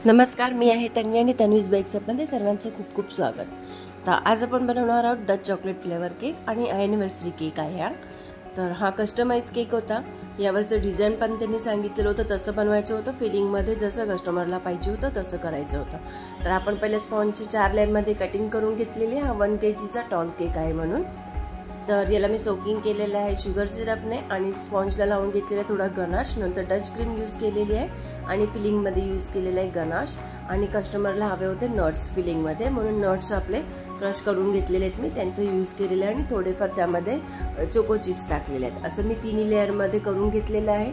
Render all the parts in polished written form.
नमस्कार, मी आहे तन्वी आणि तन्वीज बेक्समध्ये सर्वांचं खूप खूप स्वागत। तर आज आपण बनवणार आहोत डच चॉकलेट फ्लेवर केक आणि ॲनिव्हर्सरी केक आहे हा। तर हा कस्टमाइज केक होता। यावरचं डिझाइन पण त्यांनी सांगितलेलं होतं तसं बनवायचं होतं, फिलिंगमध्ये जसं कस्टमरला पाहिजे होतं तसं करायचं होतं। तर आपण पहिले स्पॉन्जची 4 लेअरमध्ये कटिंग करून घेतलेली। हा 1 kgचा टॉल केक आहे म्हणून। तर याला मी सोकिंग केलेलं आहे शुगर सिरपने आणि स्पॉन्जला लावून घेतलेला थोडा गनाश, नंतर डच क्रीम यूज केलेली आहे आणि फिलिंगमध्ये यूज केलेला आहे गनाश। आणि कस्टमरला हवे होते नट्स फिलिंगमध्ये, म्हणून नट्स आपले क्रश करून घेतलेले आहेत मी, त्यांचं यूज केलेलं आहे आणि थोडेफार त्यामध्ये चोको चिप्स टाकलेले आहेत। असं मी 3 लेअरमध्ये करून घेतलेलं आहे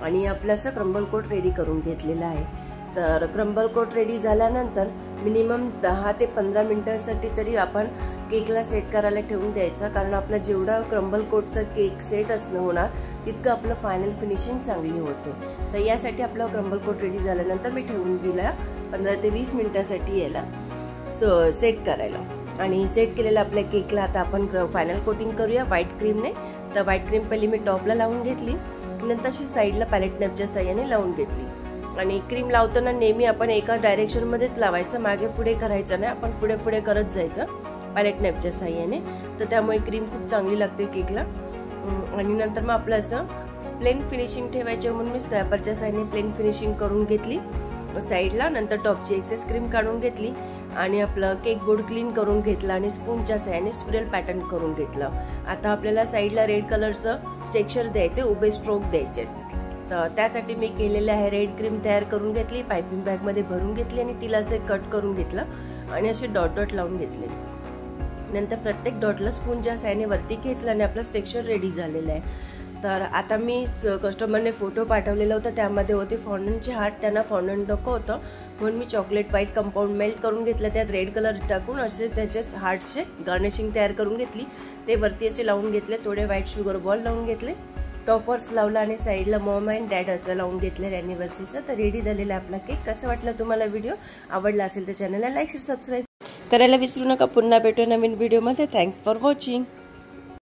आणि आपलं असं क्रम्बल कोट रेडी करून घेतलेलं आहे। तर क्रम्बल कोट रेडी झाल्यानंतर मिनिमम 10 ते 15 मिनिटांसाठी तरी आपण केकला सेट करायला ठेवून द्यायचा, कारण आपला जेवढा क्रम्बल कोटचा केक सेट असणं होणार तितकं आपलं फायनल फिनिशिंग चांगली होते। तर यासाठी आपला क्रम्बल कोट रेडी झाल्यानंतर मी ठेवून दिला 15 ते 20 मिनिटांसाठी याला सेट करायला। आणि सेट केलेला आपल्या केकला आता आपण फायनल कोटिंग करूया व्हाईट क्रीमने। तर व्हाईट क्रीम पहिली मी टॉपला लावून घेतली, नंतर अशी साईडला पॅलेट नाईफच्या साहाय्याने लावून घेतली। आणि क्रीम लावताना नेहमी आपण एका डायरेक्शनमध्येच लावायचं, मागे पुढे करायचं नाही, आपण पुढे पुढे करत जायचं पॅलेट नाईफच्या साहाय्याने। तर त्यामुळे क्रीम खूप चांगली लागते केकला। आणि नंतर मग आपलं असं प्लेन फिनिशिंग ठेवायचे म्हणून मी स्क्रॅपरच्या साहाय्याने प्लेन फिनिशिंग करून घेतली साईडला। नंतर टॉपची एक्सेस क्रीम काढून घेतली आणि आपलं केक बोर्ड क्लीन करून घेतला आणि स्पूनच्या साहाय्याने स्पिरल पॅटर्न करून घेतलं। आता आपल्याला साईडला रेड कलरचं टेक्स्चर द्यायचे, उभे स्ट्रोक द्यायचे। तर त्यासाठी मी केलेले आहे रेड क्रीम तयार करून घेतली, पायपिंग बॅगमध्ये भरून घेतली आणि तिला असे कट करून घेतलं आणि असे डॉट डॉट लावून घेतले। नंतर प्रत्येक डॉटला स्पूनच्या साहाय्याने वरती खेचलं आणि आपलं टेक्स्चर रेडी झालेलं आहे। तर आता मी कस्टमरने फोटो पाठवलेला होता, त्यामध्ये होते फॉन्डंटचे हार्ट, त्यांना फॉन्डंट नको होतं म्हणून मी चॉकलेट व्हाईट कंपाऊंड मेल्ट करून घेतलं, त्यात रेड कलर टाकून असे त्याचे हार्टचे गार्निशिंग तयार करून घेतली। ते वरती असे लावून घेतले, थोडे व्हाईट शुगर बॉल लावून घेतले, टॉपर्स लावला आणि साईडला मॉम अँड डॅड असं लावून घेतलं ॲनिव्हर्सरीचं। तर रेडी झालेला आपला केक। कसं वाटलं तुम्हाला व्हिडिओ? आवडला असेल तर चॅनलला लाईक शेअर सबस्क्राईब करायला विसरू नका। पुन्हा भेटू नवीन व्हिडिओमध्ये। Thanks for watching.